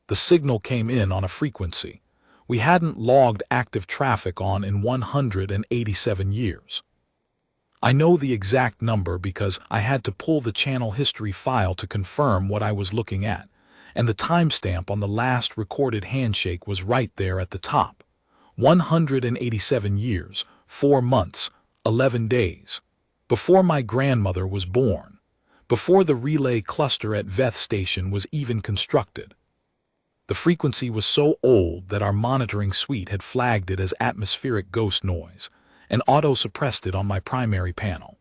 The signal came in on a frequency we hadn't logged active traffic on in 187 years. I know the exact number because I had to pull the channel history file to confirm what I was looking at, and the timestamp on the last recorded handshake was right there at the top. 187 years, 4 months, 11 days. Before my grandmother was born. Before the relay cluster at Veth Station was even constructed. The frequency was so old that our monitoring suite had flagged it as atmospheric ghost noise and auto-suppressed it on my primary panel.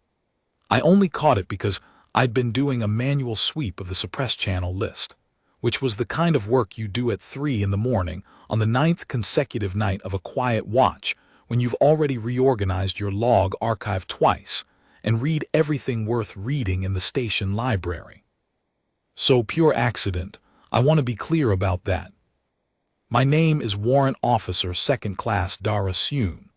I only caught it because I'd been doing a manual sweep of the suppressed channel list, which was the kind of work you do at 3 in the morning on the 9th consecutive night of a quiet watch when you've already reorganized your log archive twice and read everything worth reading in the station library. So pure accident, I want to be clear about that. My name is Warrant Officer 2nd Class Dara Soon,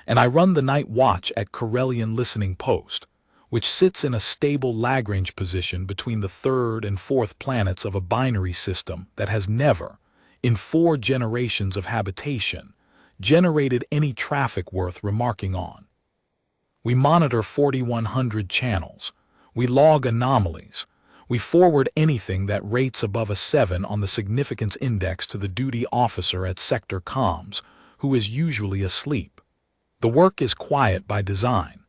and I run the night watch at Corellian Listening Post, which sits in a stable Lagrange position between the 3rd and 4th planets of a binary system that has never, in 4 generations of habitation, generated any traffic worth remarking on. We monitor 4,100 channels. We log anomalies. We forward anything that rates above a 7 on the significance index to the duty officer at Sector Comms, who is usually asleep. The work is quiet by design.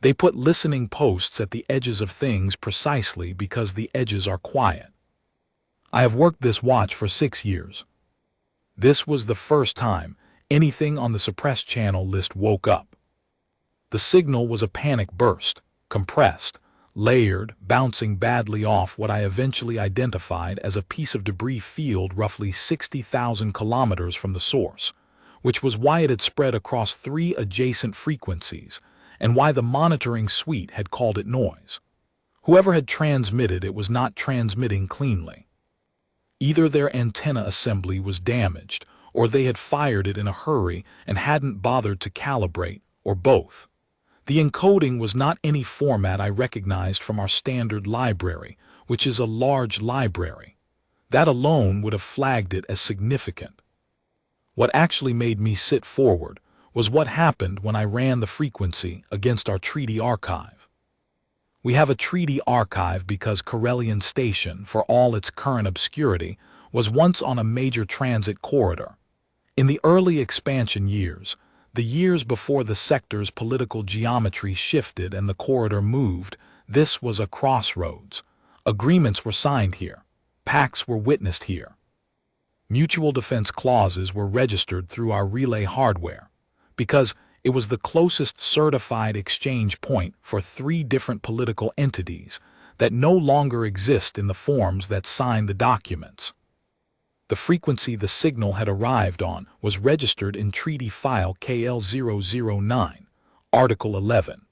They put listening posts at the edges of things precisely because the edges are quiet. I have worked this watch for 6 years. This was the first time anything on the suppressed channel list woke up. The signal was a panic burst, compressed, layered, bouncing badly off what I eventually identified as a piece of debris field roughly 60,000 kilometers from the source, which was why it had spread across 3 adjacent frequencies and why the monitoring suite had called it noise. Whoever had transmitted it was not transmitting cleanly. Either their antenna assembly was damaged, or they had fired it in a hurry and hadn't bothered to calibrate, or both. The encoding was not any format I recognized from our standard library, which is a large library. That alone would have flagged it as significant. What actually made me sit forward was what happened when I ran the frequency against our treaty archive. We have a treaty archive because Corellian Station, for all its current obscurity, was once on a major transit corridor. In the early expansion years, the years before the sector's political geometry shifted and the corridor moved, this was a crossroads. Agreements were signed here. Pacts were witnessed here. Mutual defense clauses were registered through our relay hardware, because it was the closest certified exchange point for 3 different political entities that no longer exist in the forms that sign the documents. The frequency the signal had arrived on was registered in Treaty File KL009, Article 11.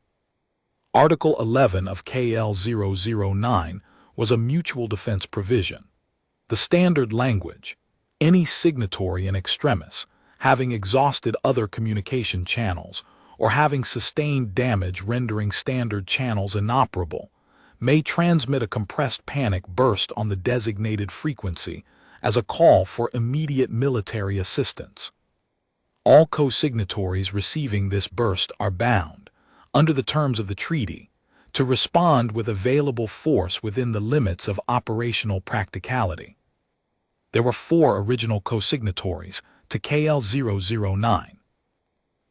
Article 11 of KL009 was a mutual defense provision. The standard language, any signatory in extremis, having exhausted other communication channels, or having sustained damage rendering standard channels inoperable, may transmit a compressed panic burst on the designated frequency as a call for immediate military assistance. All cosignatories receiving this burst are bound, under the terms of the treaty, to respond with available force within the limits of operational practicality. There were 4 original cosignatories to KL009.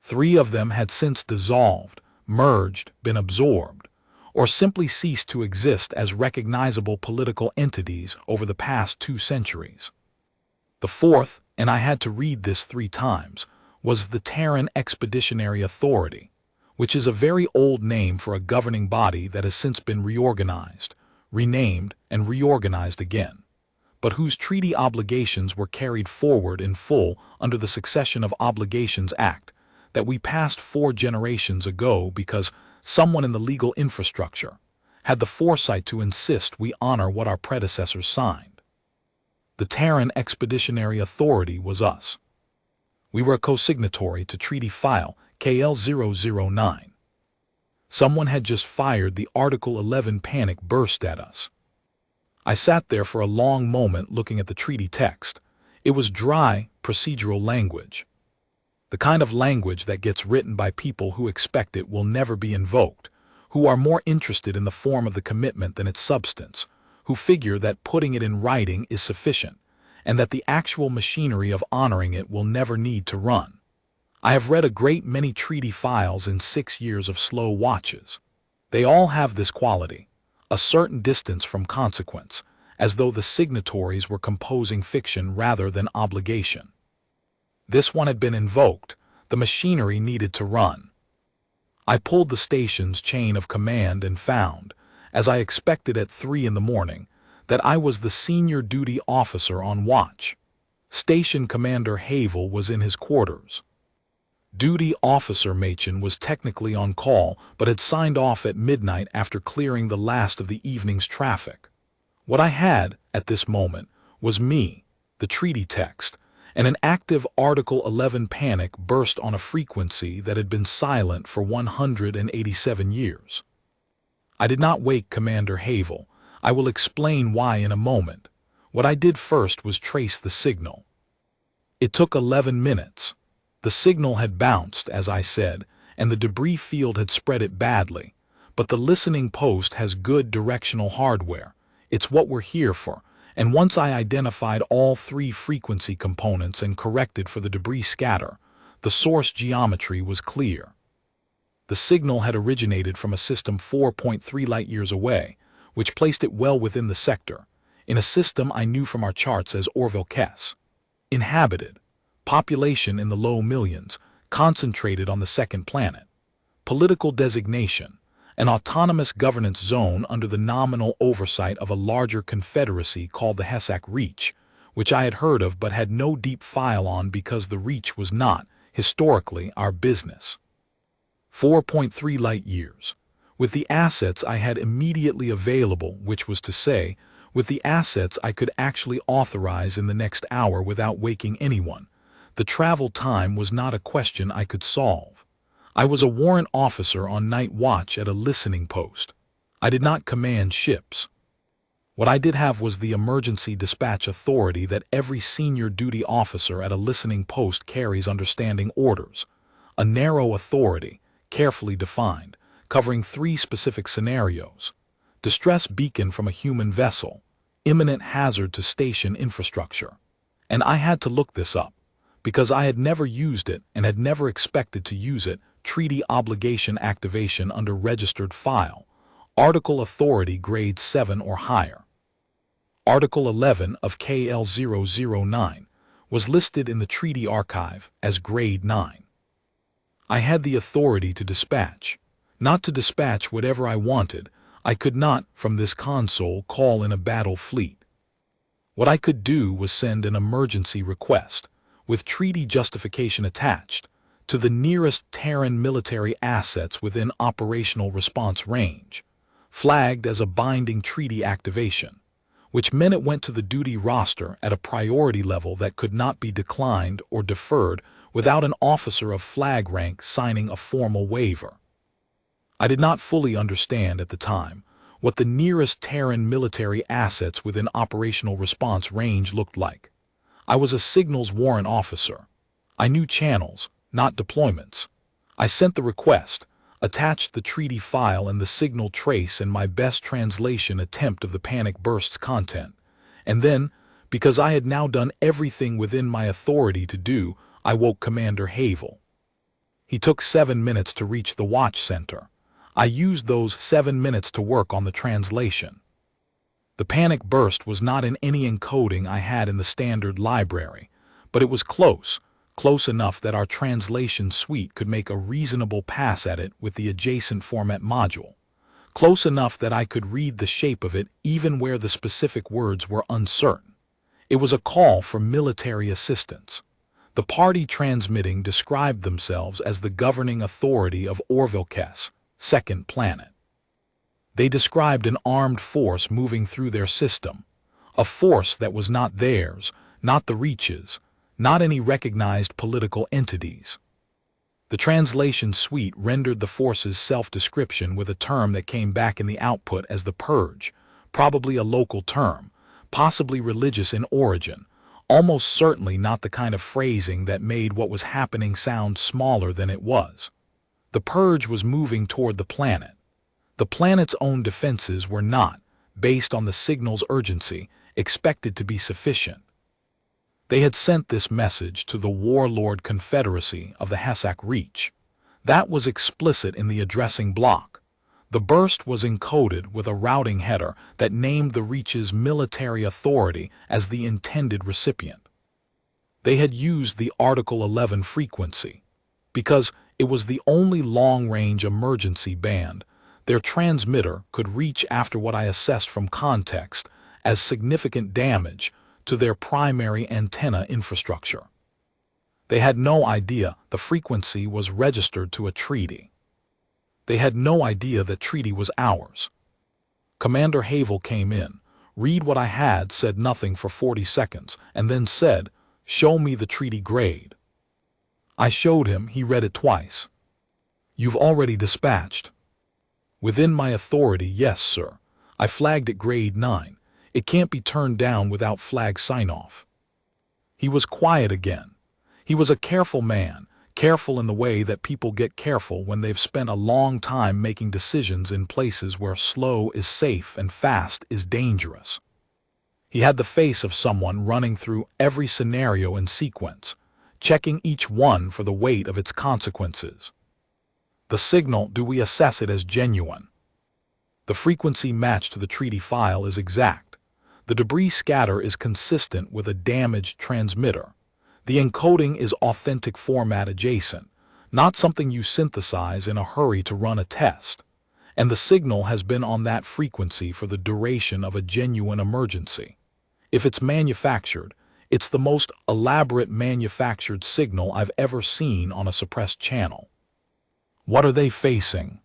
3 of them had since dissolved, merged, been absorbed, or simply ceased to exist as recognizable political entities over the past 2 centuries. The 4th, and I had to read this 3 times, was the Terran Expeditionary Authority, which is a very old name for a governing body that has since been reorganized, renamed, and reorganized again, but whose treaty obligations were carried forward in full under the Succession of Obligations Act that we passed 4 generations ago because someone in the legal infrastructure had the foresight to insist we honor what our predecessors signed. The Terran Expeditionary Authority was us. We were a cosignatory to Treaty File KL009. Someone had just fired the Article 11 panic burst at us. I sat there for a long moment looking at the treaty text, It was dry, procedural language. The kind of language that gets written by people who expect it will never be invoked, who are more interested in the form of the commitment than its substance, who figure that putting it in writing is sufficient, and that the actual machinery of honoring it will never need to run. I have read a great many treaty files in 6 years of slow watches. They all have this quality, a certain distance from consequence, as though the signatories were composing fiction rather than obligation. This one had been invoked, the machinery needed to run. I pulled the station's chain of command and found, as I expected at 3 in the morning, that I was the senior duty officer on watch. Station Commander Havel was in his quarters. Duty Officer Machen was technically on call, but had signed off at midnight after clearing the last of the evening's traffic. What I had, at this moment, was me, the treaty text, and an active Article 11 panic burst on a frequency that had been silent for 187 years. I did not wake Commander Havel. I will explain why in a moment. What I did first was trace the signal. It took 11 minutes. The signal had bounced, as I said, and the debris field had spread it badly, but the listening post has good directional hardware. It's what we're here for. And once I identified all 3 frequency components and corrected for the debris scatter, the source geometry was clear. The signal had originated from a system 4.3 light-years away, which placed it well within the sector, in a system I knew from our charts as Orville-Kess. Inhabited, population in the low millions, concentrated on the second planet. Political designation, an autonomous governance zone under the nominal oversight of a larger confederacy called the Hessak Reach, which I had heard of but had no deep file on because the Reach was not, historically, our business. 4.3 light-years. With the assets I had immediately available, which was to say, with the assets I could actually authorize in the next hour without waking anyone, the travel time was not a question I could solve. I was a warrant officer on night watch at a listening post. I did not command ships. What I did have was the emergency dispatch authority that every senior duty officer at a listening post carries under standing orders. A narrow authority, carefully defined, covering 3 specific scenarios. Distress beacon from a human vessel, imminent hazard to station infrastructure. And I had to look this up, because I had never used it and had never expected to use it. Treaty obligation activation under registered file, Article Authority Grade 7 or higher. Article 11 of KL009 was listed in the Treaty Archive as Grade 9. I had the authority to dispatch. Not to dispatch whatever I wanted. I could not, from this console, call in a battle fleet. What I could do was send an emergency request, with treaty justification attached, to the nearest Terran military assets within operational response range, flagged as a binding treaty activation, which meant it went to the duty roster at a priority level that could not be declined or deferred without an officer of flag rank signing a formal waiver. I did not fully understand at the time what the nearest Terran military assets within operational response range looked like. I was a signals warrant officer. I knew channels, not deployments. I sent the request, attached the treaty file and the signal trace and my best translation attempt of the panic burst's content, and then, because I had now done everything within my authority to do, I woke Commander Havel. He took 7 minutes to reach the watch center. I used those 7 minutes to work on the translation. The panic burst was not in any encoding I had in the standard library, but it was close enough that our translation suite could make a reasonable pass at it with the adjacent format module, close enough that I could read the shape of it even where the specific words were uncertain. It was a call for military assistance. The party transmitting described themselves as the governing authority of Orville-Kess, second planet. They described an armed force moving through their system, a force that was not theirs, not the Reach's, not any recognized political entities. The translation suite rendered the force's self-description with a term that came back in the output as the Purge, probably a local term, possibly religious in origin, almost certainly not the kind of phrasing that made what was happening sound smaller than it was. The purge was moving toward the planet. The planet's own defenses were not, based on the signal's urgency, expected to be sufficient. They had sent this message to the warlord confederacy of the Hessak Reach. That was explicit in the addressing block. The burst was encoded with a routing header that named the Reach's military authority as the intended recipient. They had used the Article 11 frequency. Because it was the only long-range emergency band, their transmitter could reach after what I assessed from context as significant damage to their primary antenna infrastructure. They had no idea the frequency was registered to a treaty. They had no idea that treaty was ours. Commander Havel came in, read what I had, said nothing for 40 seconds, and then said, "Show me the treaty grade." I showed him. He read it twice. "You've already dispatched." "Within my authority, yes, sir. I flagged it grade 9. It can't be turned down without flag sign-off." He was quiet again. He was a careful man, careful in the way that people get careful when they've spent a long time making decisions in places where slow is safe and fast is dangerous. He had the face of someone running through every scenario in sequence, checking each one for the weight of its consequences. "The signal, do we assess it as genuine?" "The frequency matched to the treaty file is exact. The debris scatter is consistent with a damaged transmitter. The encoding is authentic format adjacent, not something you synthesize in a hurry to run a test. And the signal has been on that frequency for the duration of a genuine emergency. If it's manufactured, it's the most elaborate manufactured signal I've ever seen on a suppressed channel." "What are they facing?"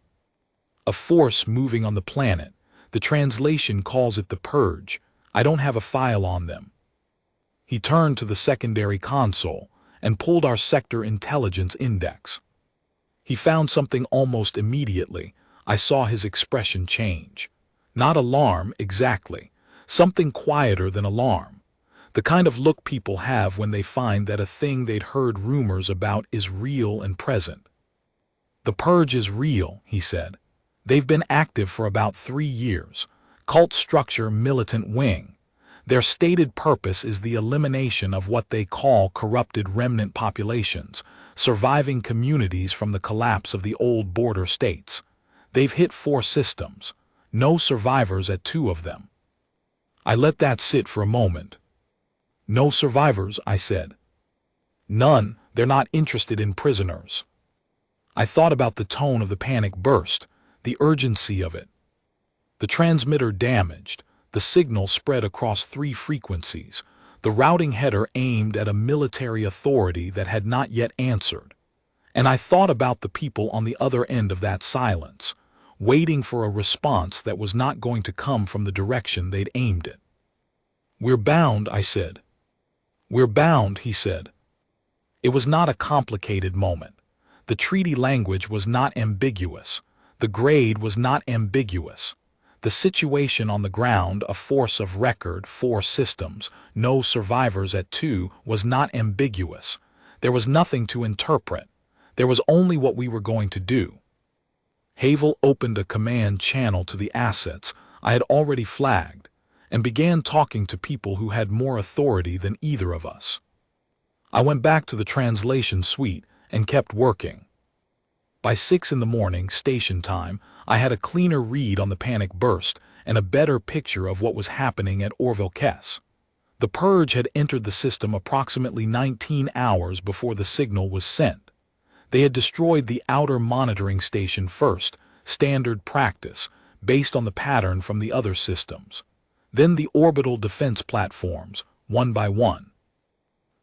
"A force moving on the planet. The translation calls it the purge. I don't have a file on them." He turned to the secondary console and pulled our sector intelligence index. He found something almost immediately. I saw his expression change. Not alarm, exactly. Something quieter than alarm. The kind of look people have when they find that a thing they'd heard rumors about is real and present. "The purge is real," he said. "They've been active for about 3 years. Cult structure, militant wing. Their stated purpose is the elimination of what they call corrupted remnant populations, surviving communities from the collapse of the old border states. They've hit 4 systems. No survivors at 2 of them." I let that sit for a moment. "No survivors," I said. "None. They're not interested in prisoners." I thought about the tone of the panic burst, the urgency of it. The transmitter damaged, the signal spread across 3 frequencies, the routing header aimed at a military authority that had not yet answered. And I thought about the people on the other end of that silence, waiting for a response that was not going to come from the direction they'd aimed it. "We're bound," I said. "We're bound," he said. It was not a complicated moment. The treaty language was not ambiguous. The grade was not ambiguous. The situation on the ground, a force of record, 4 systems, no survivors at 2, was not ambiguous. There was nothing to interpret. There was only what we were going to do. Havel opened a command channel to the assets I had already flagged and began talking to people who had more authority than either of us. I went back to the translation suite and kept working. By 6 in the morning, station time, I had a cleaner read on the panic burst and a better picture of what was happening at Orville Kess. The purge had entered the system approximately 19 hours before the signal was sent. They had destroyed the outer monitoring station first, standard practice, based on the pattern from the other systems. Then the orbital defense platforms, one by one.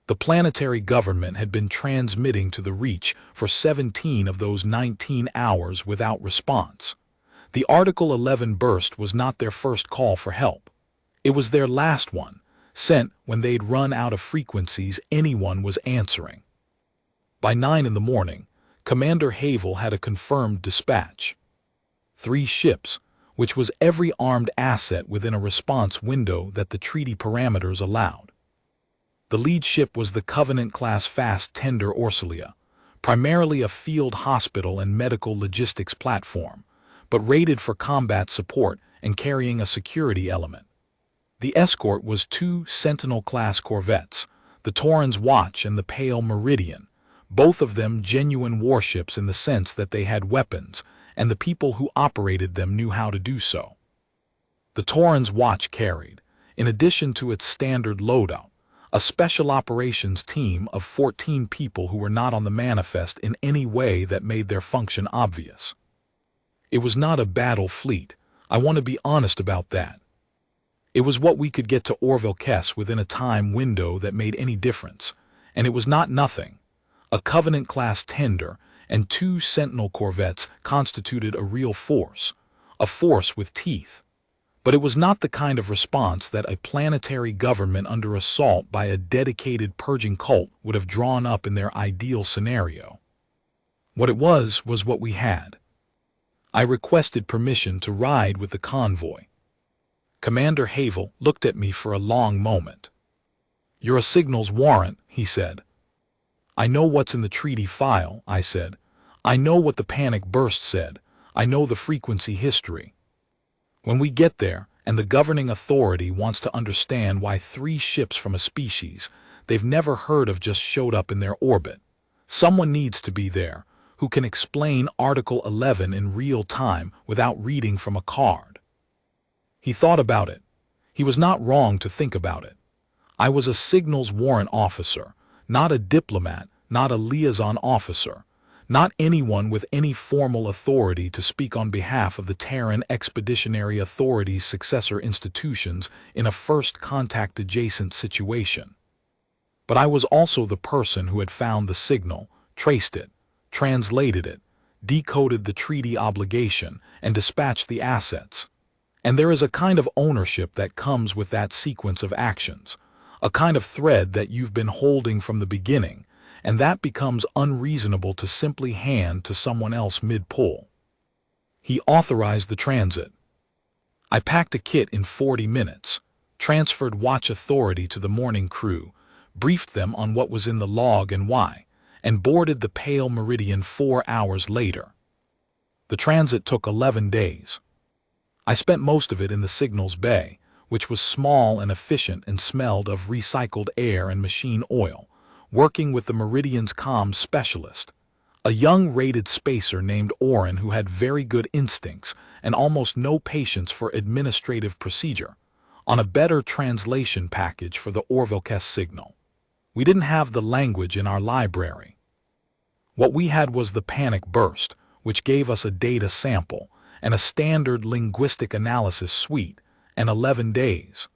The planetary government had been transmitting to the Reach for 17 of those 19 hours without response. The Article 11 burst was not their first call for help. It was their last one, sent when they'd run out of frequencies anyone was answering. By 9 in the morning, Commander Havel had a confirmed dispatch. 3 ships, which was every armed asset within a response window that the treaty parameters allowed. The lead ship was the Covenant-class fast tender Orsilia, primarily a field hospital and medical logistics platform, but rated for combat support and carrying a security element. The escort was two Sentinel-class corvettes, the Torrens Watch and the Pale Meridian, both of them genuine warships in the sense that they had weapons, and the people who operated them knew how to do so. The Torrens Watch carried, in addition to its standard loadout, a special operations team of 14 people who were not on the manifest in any way that made their function obvious. It was not a battle fleet, I want to be honest about that. It was what we could get to Orville-Kess within a time window that made any difference, and it was not nothing. A Covenant-class tender and two Sentinel corvettes constituted a real force, a force with teeth. But it was not the kind of response that a planetary government under assault by a dedicated purging cult would have drawn up in their ideal scenario. What it was what we had. I requested permission to ride with the convoy. Commander Havel looked at me for a long moment. "You're a signals warrant," he said. "I know what's in the treaty file," I said. "I know what the panic burst said. I know the frequency history. When we get there, and the governing authority wants to understand why 3 ships from a species they've never heard of just showed up in their orbit, someone needs to be there who can explain Article 11 in real time without reading from a card." He thought about it. He was not wrong to think about it. I was a signals warrant officer, not a diplomat, not a liaison officer, not anyone with any formal authority to speak on behalf of the Terran Expeditionary Authority's successor institutions in a first contact adjacent situation. But I was also the person who had found the signal, traced it, translated it, decoded the treaty obligation, and dispatched the assets. And there is a kind of ownership that comes with that sequence of actions, a kind of thread that you've been holding from the beginning, and that becomes unreasonable to simply hand to someone else mid-pull. He authorized the transit. I packed a kit in 40 minutes, transferred watch authority to the morning crew, briefed them on what was in the log and why, and boarded the Pale Meridian 4 hours later. The transit took 11 days. I spent most of it in the signals bay, which was small and efficient and smelled of recycled air and machine oil, working with the Meridian's comms specialist, a young rated spacer named Oren who had very good instincts and almost no patience for administrative procedure, on a better translation package for the Orville-Kess signal. We didn't have the language in our library. What we had was the panic burst, which gave us a data sample and a standard linguistic analysis suite, and 11 days.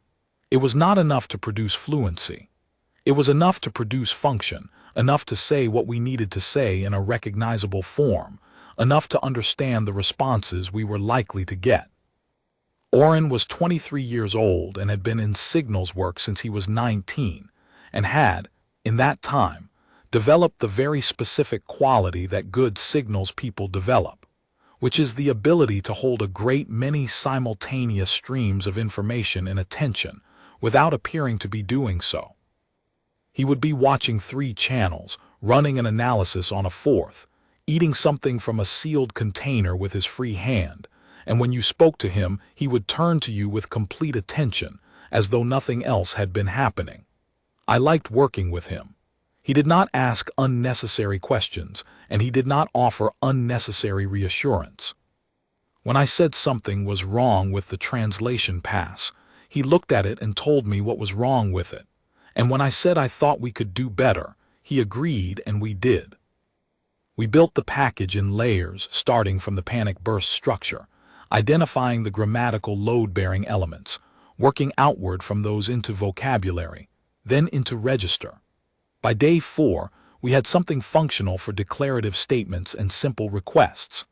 It was not enough to produce fluency. It was enough to produce function, enough to say what we needed to say in a recognizable form, enough to understand the responses we were likely to get. Oren was 23 years old and had been in signals work since he was 19, and had, in that time, developed the very specific quality that good signals people develop, which is the ability to hold a great many simultaneous streams of information in attention without appearing to be doing so. He would be watching 3 channels, running an analysis on a 4th, eating something from a sealed container with his free hand, and when you spoke to him, he would turn to you with complete attention, as though nothing else had been happening. I liked working with him. He did not ask unnecessary questions, and he did not offer unnecessary reassurance. When I said something was wrong with the translation pass, he looked at it and told me what was wrong with it. And when I said I thought we could do better, he agreed, and we did. We built the package in layers starting from the panic burst structure, identifying the grammatical load-bearing elements, working outward from those into vocabulary, then into register. By day 4, we had something functional for declarative statements and simple requests.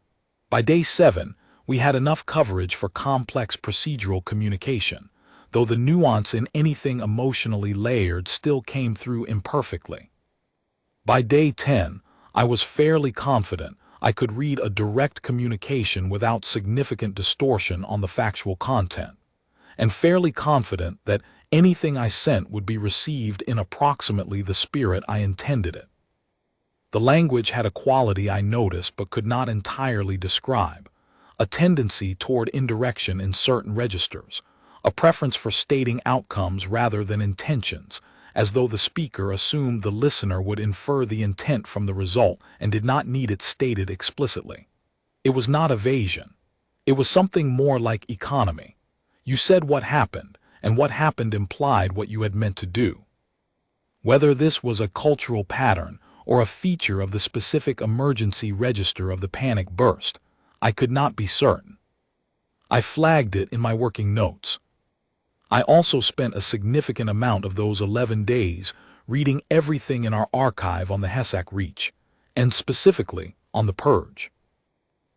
By day 7, we had enough coverage for complex procedural communication, though the nuance in anything emotionally layered still came through imperfectly. By day 10, I was fairly confident I could read a direct communication without significant distortion on the factual content, and fairly confident that Anything I sent would be received in approximately the spirit I intended it. The language had a quality I noticed but could not entirely describe, a tendency toward indirection in certain registers, a preference for stating outcomes rather than intentions, as though the speaker assumed the listener would infer the intent from the result and did not need it stated explicitly. It was not evasion. It was something more like economy. You said what happened, and what happened implied what you had meant to do. Whether this was a cultural pattern or a feature of the specific emergency register of the panic burst, I could not be certain. I flagged it in my working notes. I also spent a significant amount of those 11 days reading everything in our archive on the Hessak Reach, and specifically on the Purge.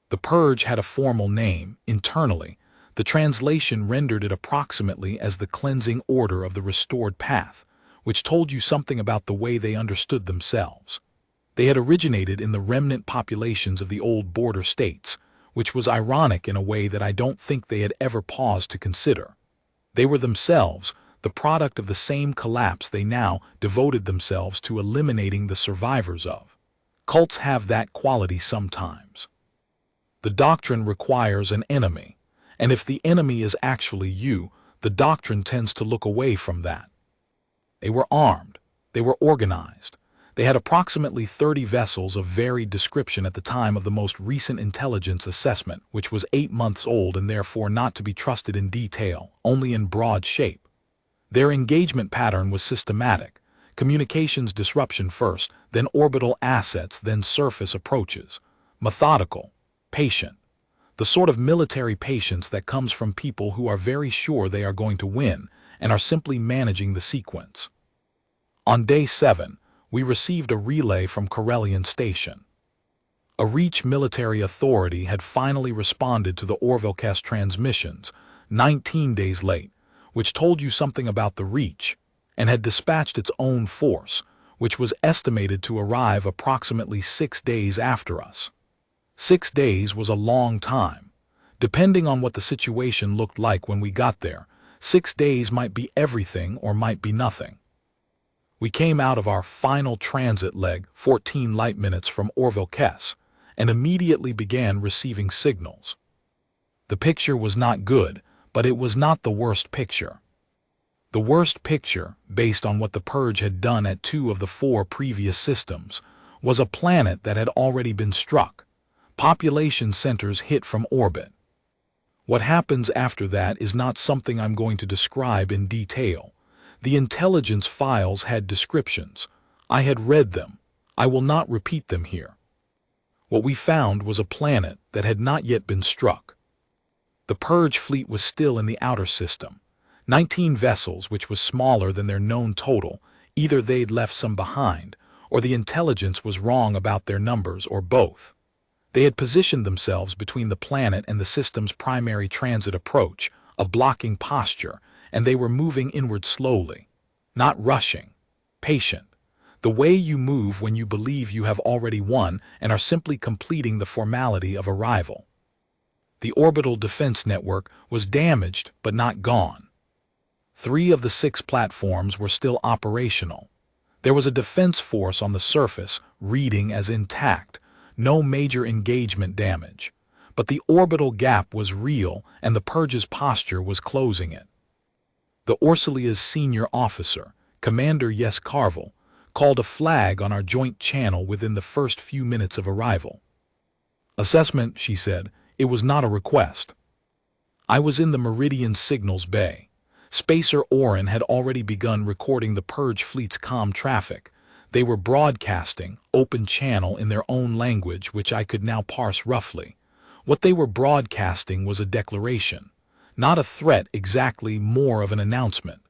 The Purge had a formal name. Internally, the translation rendered it approximately as the cleansing order of the restored path, which told you something about the way they understood themselves. They had originated in the remnant populations of the old border states, which was ironic in a way that I don't think they had ever paused to consider. They were themselves the product of the same collapse they now devoted themselves to eliminating the survivors of. Cults have that quality sometimes. The doctrine requires an enemy, and if the enemy is actually you, the doctrine tends to look away from that. They were armed. They were organized. They had approximately 30 vessels of varied description at the time of the most recent intelligence assessment, which was 8 months old and therefore not to be trusted in detail, only in broad shape. Their engagement pattern was systematic: communications disruption first, then orbital assets, then surface approaches. Methodical, patient. The sort of military patience that comes from people who are very sure they are going to win and are simply managing the sequence. On day 7, we received a relay from Corellian Station. A Reach military authority had finally responded to the Orville-Kess transmissions, 19 days late, which told you something about the Reach, and had dispatched its own force, which was estimated to arrive approximately 6 days after us. 6 days was a long time. Depending on what the situation looked like when we got there, 6 days might be everything or might be nothing. We came out of our final transit leg, 14 light minutes from Orville-Kess, and immediately began receiving signals. The picture was not good, but it was not the worst picture. The worst picture, based on what the Purge had done at 2 of the 4 previous systems, was a planet that had already been struck. Population centers hit from orbit. What happens after that is not something I'm going to describe in detail. The intelligence files had descriptions. I had read them. I will not repeat them here. What we found was a planet that had not yet been struck. The Purge fleet was still in the outer system. 19 vessels, which was smaller than their known total. Either they'd left some behind, or the intelligence was wrong about their numbers, or both. They had positioned themselves between the planet and the system's primary transit approach, a blocking posture, and they were moving inward slowly, not rushing, patient, the way you move when you believe you have already won and are simply completing the formality of arrival. The orbital defense network was damaged but not gone. 3 of the 6 platforms were still operational. There was a defense force on the surface, reading as intact, no major engagement damage, but the orbital gap was real and the Purge's posture was closing it. The Orsilia's senior officer, Commander Yes Carville, called a flag on our joint channel within the first few minutes of arrival. Assessment, she said. It was not a request. I was in the Meridian Signals Bay. Spacer Orin had already begun recording the Purge fleet's comm traffic. They were broadcasting, open channel in their own language, which I could now parse roughly. What they were broadcasting was a declaration. Not a threat exactly, more of an announcement.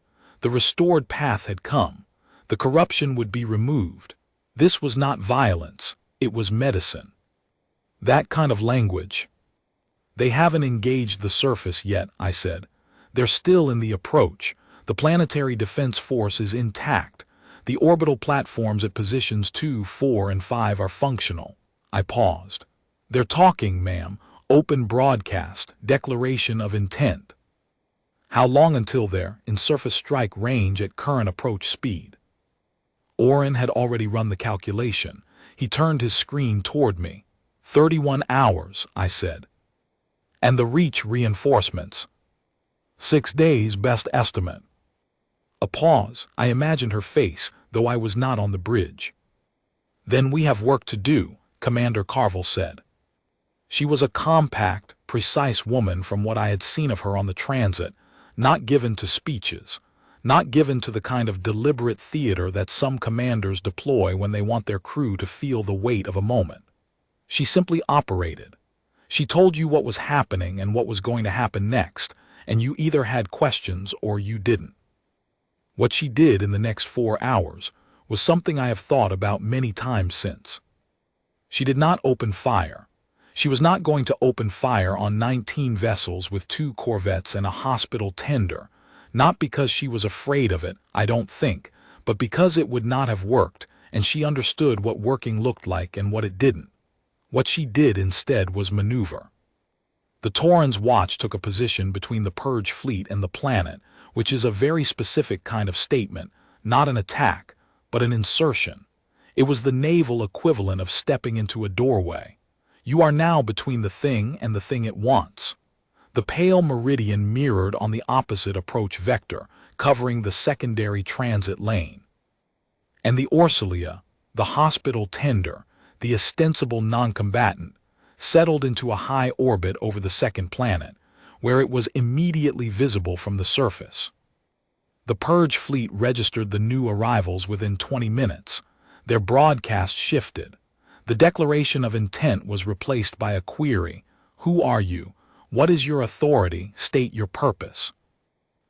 The restored path had come. The corruption would be removed. This was not violence, it was medicine. That kind of language. They haven't engaged the surface yet, I said. They're still in the approach. The planetary defense force is intact. The orbital platforms at positions 2, 4, and 5 are functional. I paused. They're talking, ma'am. Open broadcast, declaration of intent. How long until they're in surface strike range at current approach speed? Oren had already run the calculation. He turned his screen toward me. 31 hours, I said. And the reach reinforcements? 6 days, best estimate. A pause. I imagined her face, though I was not on the bridge. Then we have work to do, Commander Carville said. She was a compact, precise woman from what I had seen of her on the transit, not given to speeches, not given to the kind of deliberate theater that some commanders deploy when they want their crew to feel the weight of a moment. She simply operated. She told you what was happening and what was going to happen next, and you either had questions or you didn't. What she did in the next 4 hours was something I have thought about many times since. She did not open fire. She was not going to open fire on 19 vessels with 2 corvettes and a hospital tender, not because she was afraid of it, I don't think, but because it would not have worked, and she understood what working looked like and what it didn't. What she did instead was maneuver. The Tauren's watch took a position between the Purge fleet and the planet, which is a very specific kind of statement, not an attack, but an insertion. It was the naval equivalent of stepping into a doorway. You are now between the thing and the thing it wants. The pale meridian mirrored on the opposite approach vector, covering the secondary transit lane. And the Orsilia, the hospital tender, the ostensible non-combatant, settled into a high orbit over the second planet, where it was immediately visible from the surface. The Purge fleet registered the new arrivals within 20 minutes. Their broadcast shifted. The declaration of intent was replaced by a query. Who are you? What is your authority? State your purpose.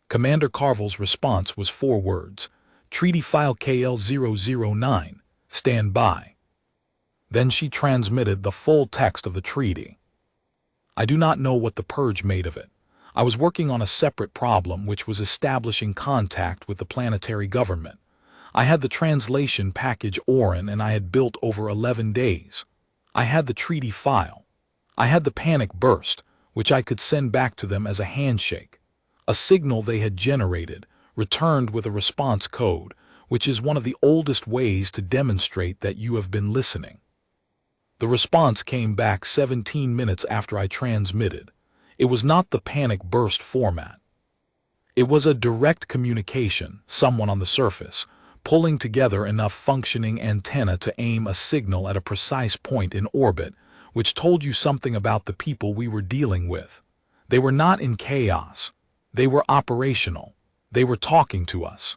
Commander Carville's response was 4 words. Treaty File KL009. Stand by. Then she transmitted the full text of the treaty. I do not know what the Purge made of it. I was working on a separate problem, which was establishing contact with the planetary government. I had the translation package Oren, and I had built over 11 days. I had the treaty file. I had the panic burst, which I could send back to them as a handshake. A signal they had generated, returned with a response code, which is one of the oldest ways to demonstrate that you have been listening. The response came back 17 minutes after I transmitted. It was not the panic burst format. It was a direct communication, someone on the surface, pulling together enough functioning antenna to aim a signal at a precise point in orbit, which told you something about the people we were dealing with. They were not in chaos. They were operational. They were talking to us.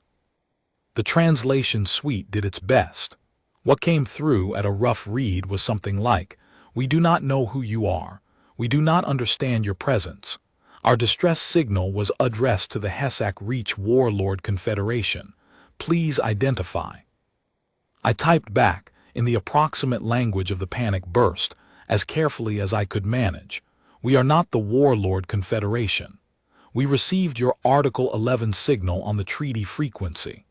The translation suite did its best. What came through at a rough read was something like, "We do not know who you are. We do not understand your presence. Our distress signal was addressed to the Hessak Reach Warlord Confederation. Please identify." I typed back, in the approximate language of the panic burst, as carefully as I could manage. "We are not the Warlord Confederation. We received your Article 11 signal on the treaty frequency.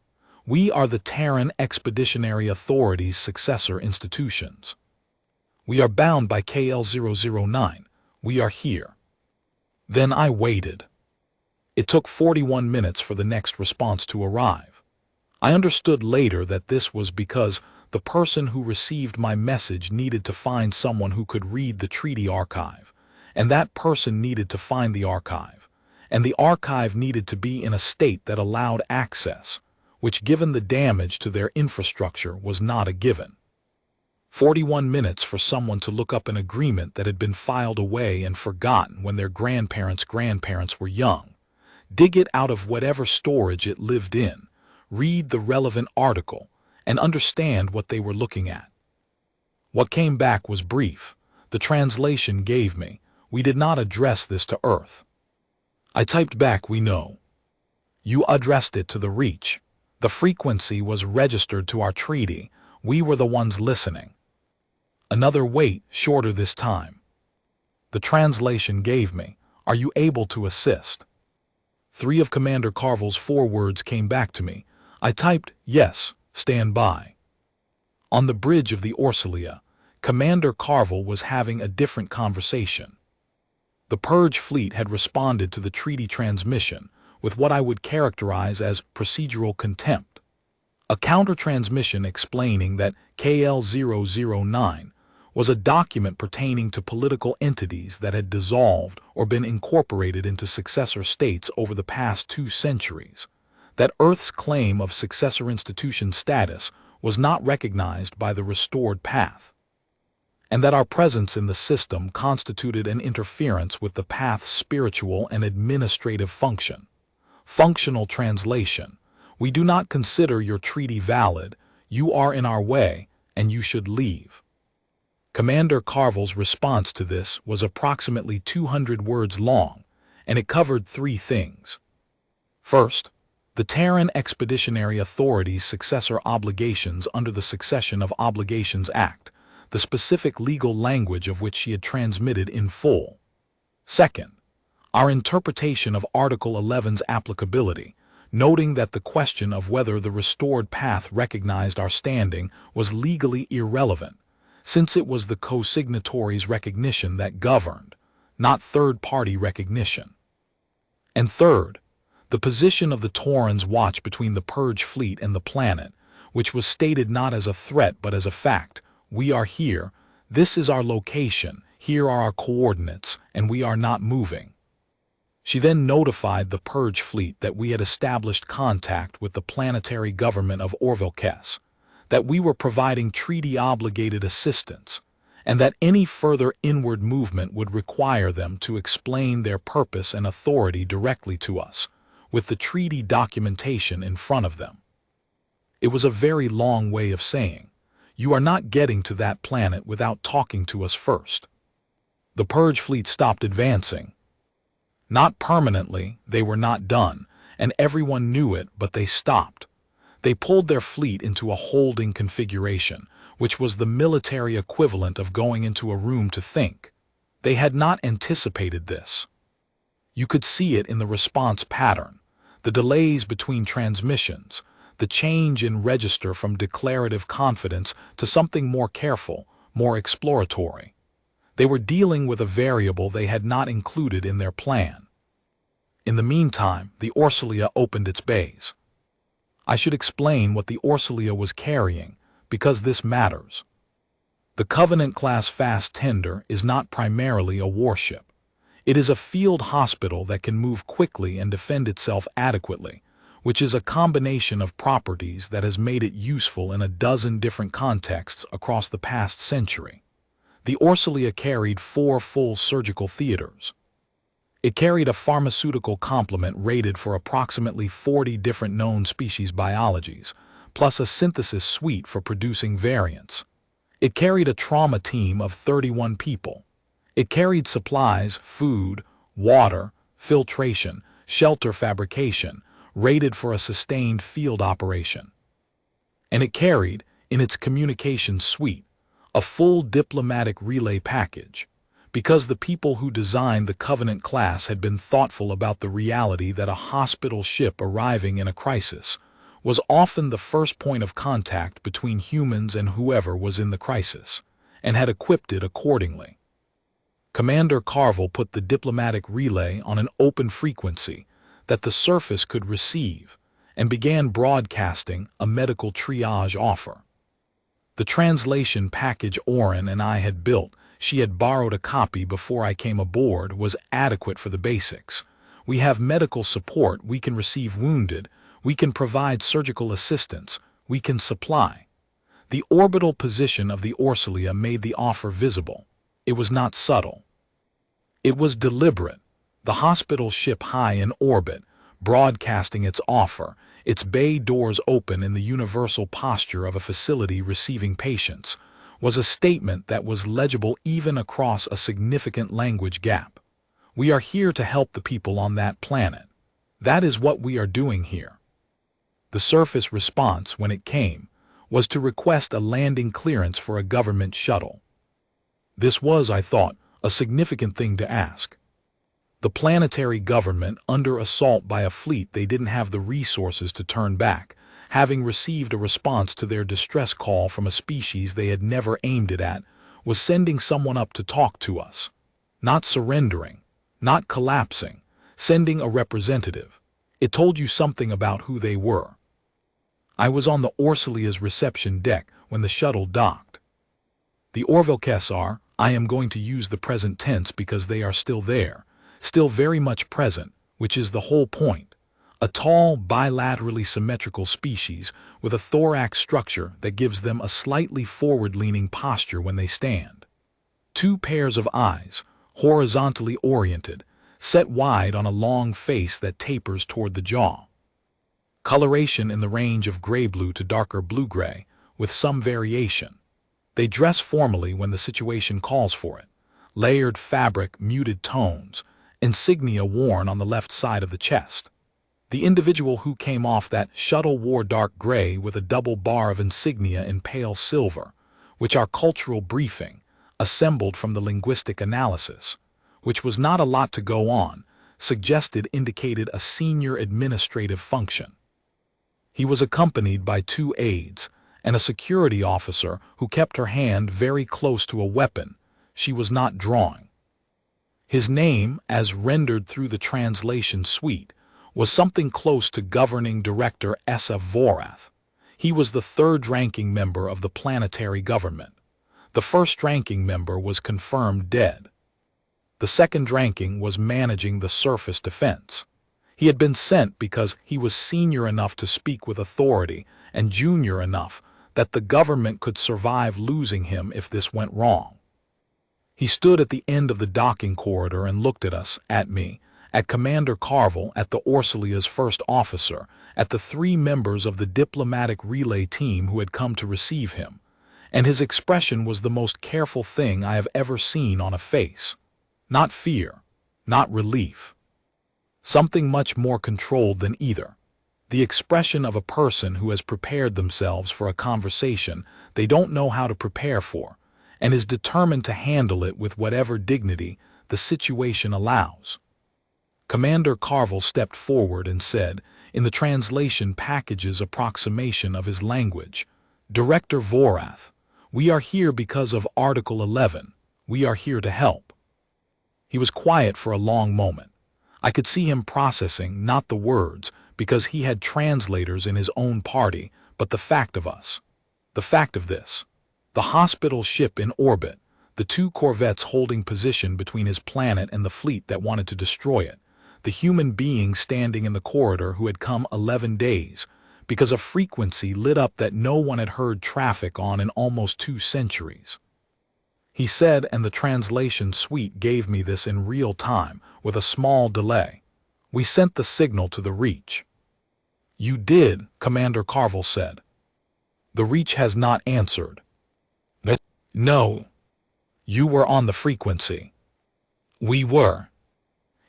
We are the Terran Expeditionary Authority's successor institutions. We are bound by KL009. We are here." Then I waited. It took 41 minutes for the next response to arrive. I understood later that this was because the person who received my message needed to find someone who could read the treaty archive, and that person needed to find the archive, and the archive needed to be in a state that allowed access, which, given the damage to their infrastructure, was not a given. 41 minutes for someone to look up an agreement that had been filed away and forgotten when their grandparents were young. Dig it out of whatever storage it lived in, read the relevant article, and understand what they were looking at. What came back was brief. The translation gave me, "We did not address this to Earth." I typed back, "We know. You addressed it to the Reach. The frequency was registered to our treaty. We were the ones listening." Another wait, shorter this time. The translation gave me, "Are you able to assist?" 3 of Commander Carville's 4 words came back to me. I typed, "Yes, stand by." On the bridge of the Orsilia, Commander Carville was having a different conversation. The Purge fleet had responded to the treaty transmission, with what I would characterize as procedural contempt. A counter-transmission explaining that KL009 was a document pertaining to political entities that had dissolved or been incorporated into successor states over the past 2 centuries, that Earth's claim of successor institution status was not recognized by the restored path, and that our presence in the system constituted an interference with the path's spiritual and administrative function. Functional translation: we do not consider your treaty valid, you are in our way, and you should leave. Commander Carvel's response to this was approximately 200 words long, and it covered 3 things. First, the Terran Expeditionary Authority's successor obligations under the Succession of Obligations Act, the specific legal language of which she had transmitted in full. Second, our interpretation of Article 11's applicability, noting that the question of whether the restored path recognized our standing was legally irrelevant, since it was the cosignatory's recognition that governed, not third-party recognition. And third, the position of the Tauran's watch between the Purge fleet and the planet, which was stated not as a threat but as a fact: we are here, this is our location, here are our coordinates, and we are not moving. She then notified the Purge fleet that we had established contact with the planetary government of Orville-Kess, that we were providing treaty-obligated assistance, and that any further inward movement would require them to explain their purpose and authority directly to us, with the treaty documentation in front of them. It was a very long way of saying, you are not getting to that planet without talking to us first. The Purge fleet stopped advancing. Not permanently, they were not done, and everyone knew it, but they stopped. They pulled their fleet into a holding configuration, which was the military equivalent of going into a room to think. They had not anticipated this. You could see it in the response pattern, the delays between transmissions, the change in register from declarative confidence to something more careful, more exploratory. They were dealing with a variable they had not included in their plan. In the meantime, the Orsilia opened its bays. I should explain what the Orsilia was carrying, because this matters. The Covenant-class fast tender is not primarily a warship. It is a field hospital that can move quickly and defend itself adequately, which is a combination of properties that has made it useful in a dozen different contexts across the past century. The Orsilia carried 4 full surgical theaters. It carried a pharmaceutical complement rated for approximately 40 different known species biologies, plus a synthesis suite for producing variants. It carried a trauma team of 31 people. It carried supplies, food, water, filtration, shelter fabrication, rated for a sustained field operation. And it carried, in its communication suite, a full diplomatic relay package, because the people who designed the Covenant class had been thoughtful about the reality that a hospital ship arriving in a crisis was often the first point of contact between humans and whoever was in the crisis, and had equipped it accordingly. Commander Carvel put the diplomatic relay on an open frequency that the surface could receive, and began broadcasting a medical triage offer. The translation package Oren and I had built, she had borrowed a copy before I came aboard, was adequate for the basics. We have medical support, we can receive wounded, we can provide surgical assistance, we can supply. The orbital position of the Orsilia made the offer visible. It was not subtle. It was deliberate. The hospital ship high in orbit, broadcasting its offer, its bay doors open in the universal posture of a facility receiving patients, was a statement that was legible even across a significant language gap. We are here to help the people on that planet. That is what we are doing here. The surface response, when it came, was to request a landing clearance for a government shuttle. This was, I thought, a significant thing to ask. The planetary government, under assault by a fleet they didn't have the resources to turn back, having received a response to their distress call from a species they had never aimed it at, was sending someone up to talk to us. Not surrendering, not collapsing, sending a representative. It told you something about who they were. I was on the Orsilia's reception deck when the shuttle docked. The Orville's are, I am going to use the present tense because they are still there, still very much present, which is the whole point. A tall, bilaterally symmetrical species with a thorax structure that gives them a slightly forward-leaning posture when they stand. Two pairs of eyes, horizontally oriented, set wide on a long face that tapers toward the jaw. Coloration in the range of gray-blue to darker blue-gray, with some variation. They dress formally when the situation calls for it. Layered fabric, muted tones, insignia worn on the left side of the chest. The individual who came off that shuttle wore dark gray with a double bar of insignia in pale silver, which our cultural briefing, assembled from the linguistic analysis, which was not a lot to go on, suggested indicated a senior administrative function. He was accompanied by 2 aides and a security officer who kept her hand very close to a weapon she was not drawing. His name, as rendered through the translation suite, was something close to Governing Director Essa Vorath. He was the 3rd-ranking member of the planetary government. The 1st-ranking member was confirmed dead. The 2nd-ranking was managing the surface defense. He had been sent because he was senior enough to speak with authority and junior enough that the government could survive losing him if this went wrong. He stood at the end of the docking corridor and looked at us, at me, at Commander Carville, at the Orsilia's 1st officer, at the 3 members of the diplomatic relay team who had come to receive him, and his expression was the most careful thing I have ever seen on a face. Not fear, not relief. Something much more controlled than either. The expression of a person who has prepared themselves for a conversation they don't know how to prepare for, and is determined to handle it with whatever dignity the situation allows. Commander Carville stepped forward and said, in the translation package's approximation of his language, "Director Vorath, we are here because of Article 11. We are here to help." He was quiet for a long moment. I could see him processing not the words, because he had translators in his own party, but the fact of us. The fact of this. The hospital ship in orbit, the 2 corvettes holding position between his planet and the fleet that wanted to destroy it, the human being standing in the corridor who had come 11 days, because a frequency lit up that no one had heard traffic on in almost 2 centuries. He said, and the translation suite gave me this in real time, with a small delay. We sent the signal to the Reach. You did, Commander Carville said. The Reach has not answered. No. You were on the frequency. We were.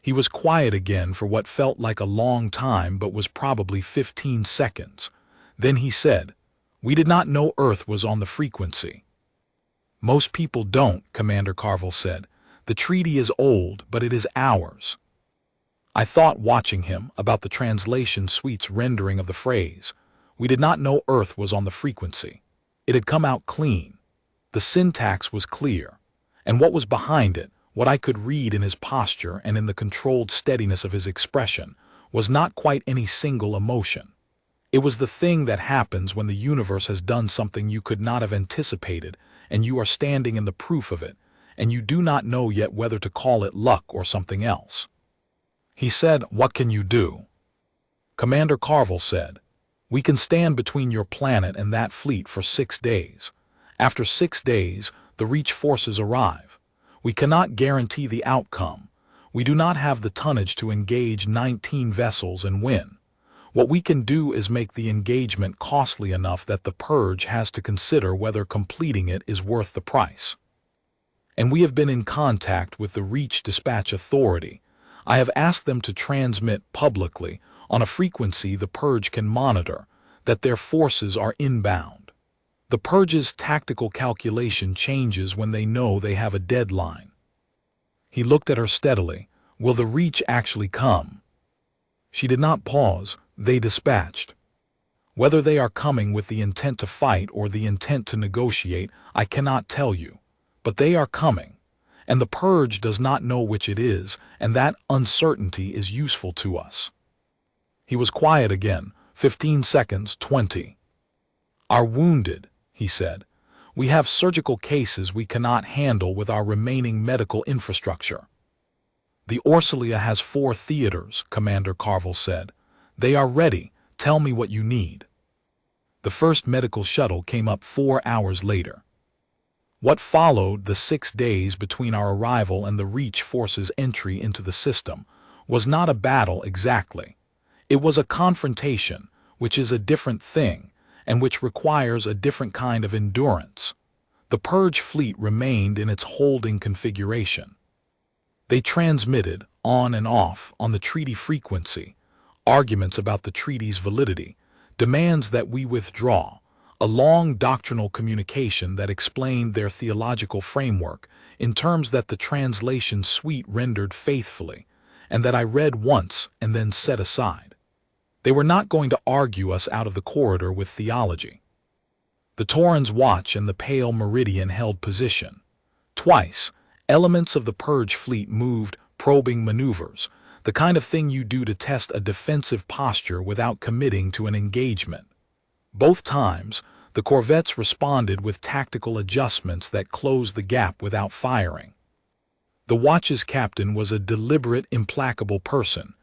He was quiet again for what felt like a long time but was probably 15 seconds. Then he said, "We did not know Earth was on the frequency." "Most people don't," Commander Carville said. "The treaty is old, but it is ours." I thought, watching him, about the translation suite's rendering of the phrase. We did not know Earth was on the frequency. It had come out clean. The syntax was clear. And what was behind it, what I could read in his posture and in the controlled steadiness of his expression, was not quite any single emotion. It was the thing that happens when the universe has done something you could not have anticipated, and you are standing in the proof of it, and you do not know yet whether to call it luck or something else. He said, "What can you do?" Commander Carville said, "We can stand between your planet and that fleet for 6 days. After 6 days, the Reach forces arrive. We cannot guarantee the outcome. We do not have the tonnage to engage 19 vessels and win. What we can do is make the engagement costly enough that the Purge has to consider whether completing it is worth the price. And we have been in contact with the Reach Dispatch Authority. I have asked them to transmit publicly, on a frequency the Purge can monitor, that their forces are inbound. The Purge's tactical calculation changes when they know they have a deadline." He looked at her steadily. "Will the Reach actually come?" She did not pause. They dispatched. Whether they are coming with the intent to fight or the intent to negotiate, I cannot tell you. But they are coming. And the Purge does not know which it is, and that uncertainty is useful to us. He was quiet again. 15 seconds, 20. "Are wounded," he said. "We have surgical cases we cannot handle with our remaining medical infrastructure." "The Orsilia has 4 theaters," Commander Carville said. "They are ready. Tell me what you need." The first medical shuttle came up 4 hours later. What followed the 6 days between our arrival and the Reach Force's entry into the system was not a battle exactly. It was a confrontation, which is a different thing, and which requires a different kind of endurance. The Purge fleet remained in its holding configuration. They transmitted, on and off, on the treaty frequency, arguments about the treaty's validity, demands that we withdraw, a long doctrinal communication that explained their theological framework in terms that the translation suite rendered faithfully, and that I read once and then set aside. They were not going to argue us out of the corridor with theology. The Tauran's watch and the Pale Meridian held position. Twice, elements of the Purge fleet moved probing maneuvers, the kind of thing you do to test a defensive posture without committing to an engagement. Both times, the corvettes responded with tactical adjustments that closed the gap without firing. The watch's captain was a deliberate, implacable person.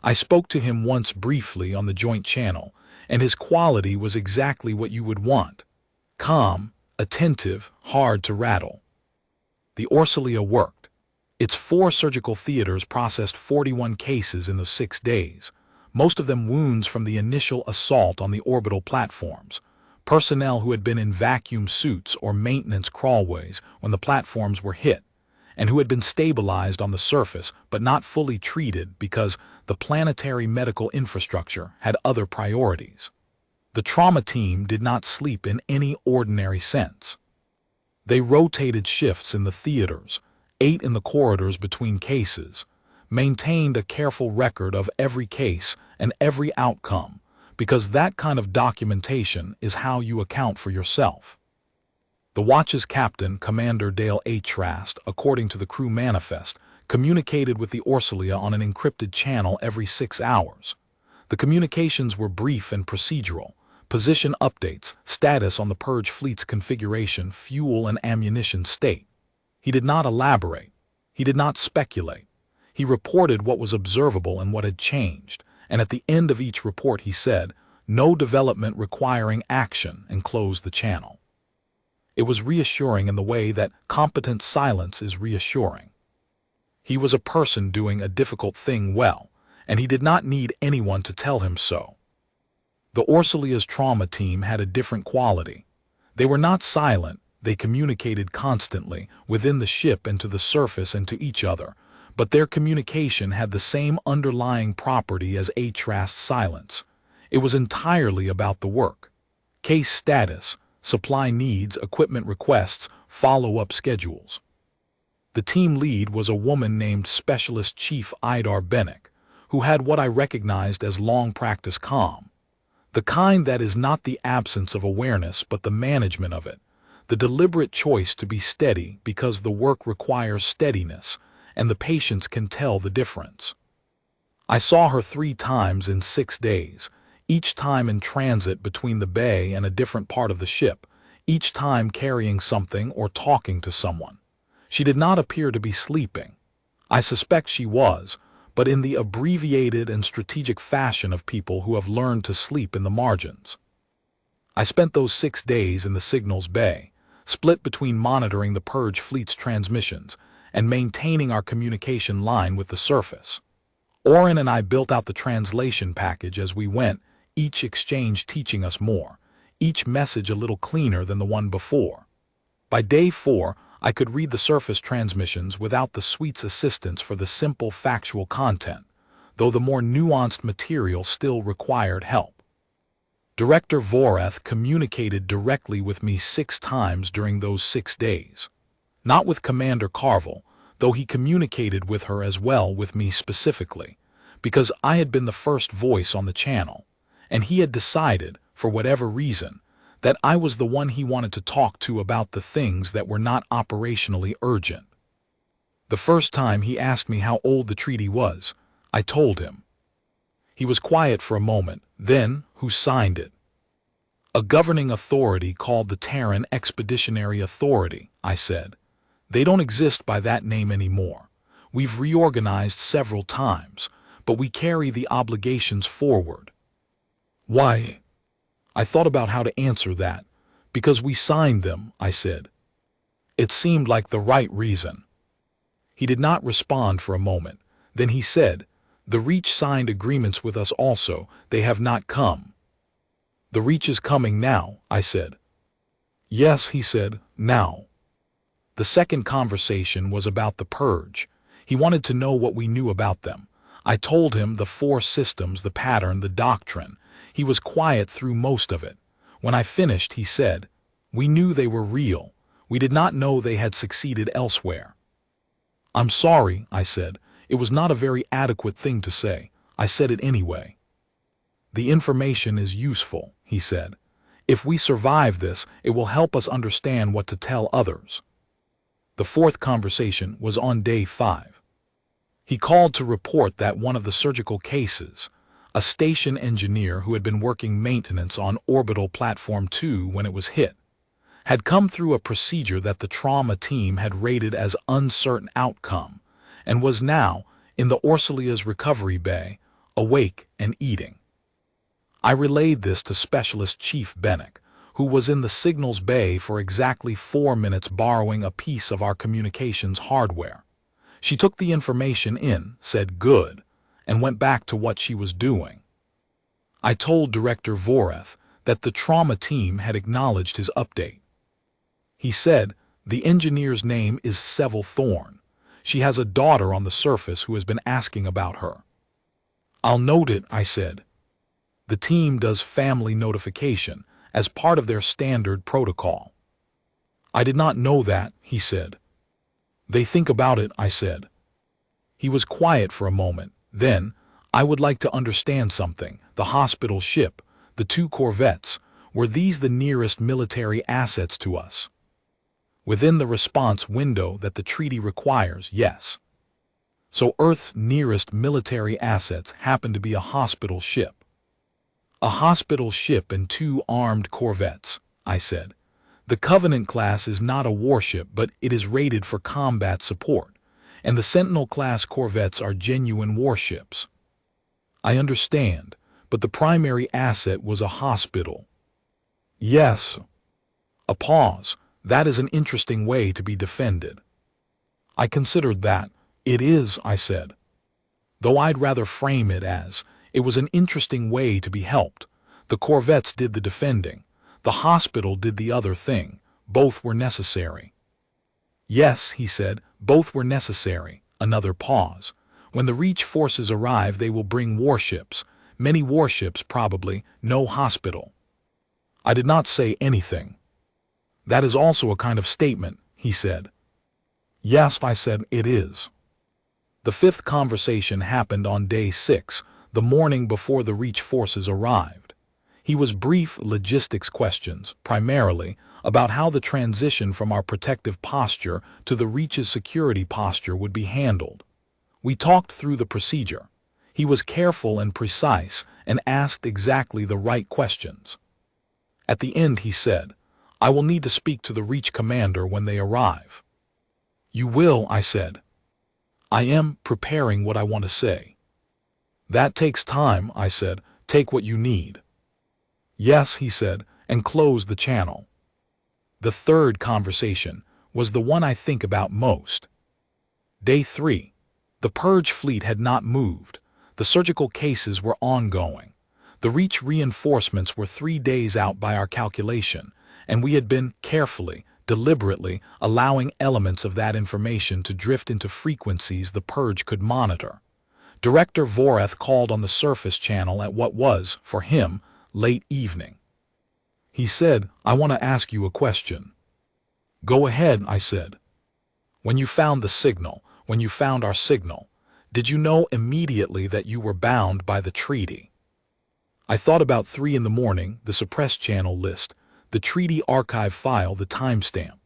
I spoke to him once briefly on the joint channel, and his quality was exactly what you would want. Calm, attentive, hard to rattle. The Orsilia worked. Its 4 surgical theaters processed 41 cases in the 6 days, most of them wounds from the initial assault on the orbital platforms, personnel who had been in vacuum suits or maintenance crawlways when the platforms were hit, and who had been stabilized on the surface but not fully treated because the planetary medical infrastructure had other priorities. The trauma team did not sleep in any ordinary sense. They rotated shifts in the theaters, ate in the corridors between cases, maintained a careful record of every case and every outcome, because that kind of documentation is how you account for yourself. The watch's captain, Commander Dale A. Trask, according to the crew manifest, communicated with the Orsilia on an encrypted channel every 6 hours. The communications were brief and procedural. Position updates, status on the Purge fleet's configuration, fuel and ammunition state. He did not elaborate. He did not speculate. He reported what was observable and what had changed, and at the end of each report he said, "No development requiring action," and closed the channel. It was reassuring in the way that competent silence is reassuring. He was a person doing a difficult thing well, and he did not need anyone to tell him so. The Orsilia's trauma team had a different quality. They were not silent, they communicated constantly, within the ship and to the surface and to each other, but their communication had the same underlying property as Trask's silence. It was entirely about the work. Case status, supply needs, equipment requests, follow-up schedules. The team lead was a woman named Specialist Chief Idar Bennick, who had what I recognized as long-practice calm. The kind that is not the absence of awareness but the management of it, the deliberate choice to be steady because the work requires steadiness, and the patients can tell the difference. I saw her 3 times in 6 days, each time in transit between the bay and a different part of the ship, each time carrying something or talking to someone. She did not appear to be sleeping. I suspect she was, but in the abbreviated and strategic fashion of people who have learned to sleep in the margins. I spent those 6 days in the signals bay, split between monitoring the Purge fleet's transmissions and maintaining our communication line with the surface. Oren and I built out the translation package as we went, each exchange teaching us more, each message a little cleaner than the one before. By day 4, I could read the surface transmissions without the suite's assistance for the simple factual content, though the more nuanced material still required help. Director Voreth communicated directly with me 6 times during those 6 days. Not with Commander Carville, though he communicated with her as well with me specifically, because I had been the first voice on the channel, and he had decided, for whatever reason, that I was the one he wanted to talk to about the things that were not operationally urgent. The first time he asked me how old the treaty was, I told him. He was quiet for a moment. Then, who signed it? A governing authority called the Terran Expeditionary Authority, I said. They don't exist by that name anymore. We've reorganized several times, but we carry the obligations forward. Why? I thought about how to answer that. Because we signed them, I said. It seemed like the right reason. He did not respond for a moment. Then he said, "The Reach signed agreements with us also. They have not come." "The Reach is coming now," I said. "Yes," he said, "now." The second conversation was about the Purge. He wanted to know what we knew about them. I told him the 4 systems, the pattern, the doctrine. He was quiet through most of it. When I finished, he said, "We knew they were real. We did not know they had succeeded elsewhere." "I'm sorry," I said. "It was not a very adequate thing to say. I said it anyway." "The information is useful," he said. "If we survive this, it will help us understand what to tell others." The fourth conversation was on day 5. He called to report that one of the surgical cases, a station engineer who had been working maintenance on Orbital Platform 2 when it was hit, had come through a procedure that the trauma team had rated as uncertain outcome, and was now, in the Orsilia's recovery bay, awake and eating. I relayed this to Specialist Chief Bennick, who was in the signals bay for exactly 4 minutes borrowing a piece of our communications hardware. She took the information in, said good, and went back to what she was doing. I told Director Voreth that the trauma team had acknowledged his update. He said, "The engineer's name is Seville Thorne. She has a daughter on the surface who has been asking about her." "I'll note it," I said. "The team does family notification as part of their standard protocol." "I did not know that," he said. "They think about it," I said. He was quiet for a moment. Then, "I would like to understand something. The hospital ship, the 2 corvettes, were these the nearest military assets to us?" "Within the response window that the treaty requires, yes." "So Earth's nearest military assets happen to be a hospital ship?" "A hospital ship and 2 armed corvettes," I said. "The Covenant class is not a warship, but it is rated for combat support, and the Sentinel-class corvettes are genuine warships." "I understand, but the primary asset was a hospital." "Yes." A pause. "That is an interesting way to be defended." I considered that. "It is," I said. "Though I'd rather frame it as, it was an interesting way to be helped. The corvettes did the defending. The hospital did the other thing. Both were necessary." "Yes," he said, "both were necessary." Another pause. "When the Reach forces arrive, they will bring warships. Many warships, probably. No hospital." I did not say anything. "That is also a kind of statement," he said. "Yes," I said, "it is." The fifth conversation happened on day 6, the morning before the Reach forces arrived. He was brief logistics questions, primarily, about how the transition from our protective posture to the Reach's security posture would be handled. We talked through the procedure. He was careful and precise and asked exactly the right questions. At the end he said, "I will need to speak to the Reach commander when they arrive." "You will," I said. "I am preparing what I want to say." "That takes time," I said. "Take what you need." "Yes," he said, and closed the channel. The third conversation was the one I think about most. Day 3. The Purge fleet had not moved. The surgical cases were ongoing. The Reach reinforcements were 3 days out by our calculation, and we had been carefully, deliberately allowing elements of that information to drift into frequencies the Purge could monitor. Director Voreth called on the surface channel at what was, for him, late evening. He said, "I want to ask you a question." "Go ahead," I said. "When you found the signal, when you found our signal, did you know immediately that you were bound by the treaty?" I thought about 3 in the morning, the suppressed channel list, the treaty archive file, the timestamp.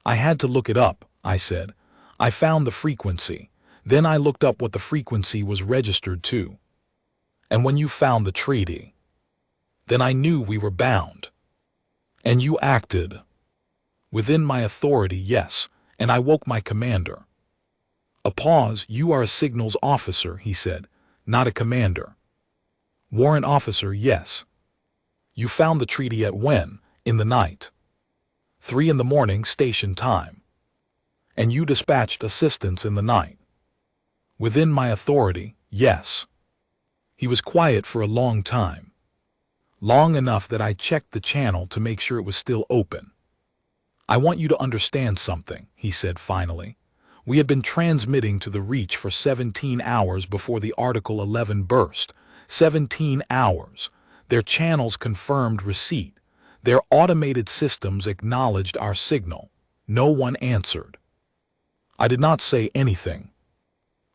"I had to look it up," I said. "I found the frequency. Then I looked up what the frequency was registered to." And when you found the treaty, then I knew we were bound. And you acted. Within my authority, yes, and I woke my commander. A pause. You are a signals officer, he said, not a commander. Warrant officer, yes. You found the treaty at when? In the night. 3 in the morning station time. And you dispatched assistance in the night. Within my authority, yes. He was quiet for a long time. Long enough that I checked the channel to make sure it was still open. I want you to understand something, he said finally. We had been transmitting to the Reach for 17 hours before the Article 11 burst. 17 hours. Their channels confirmed receipt. Their automated systems acknowledged our signal. No one answered. I did not say anything.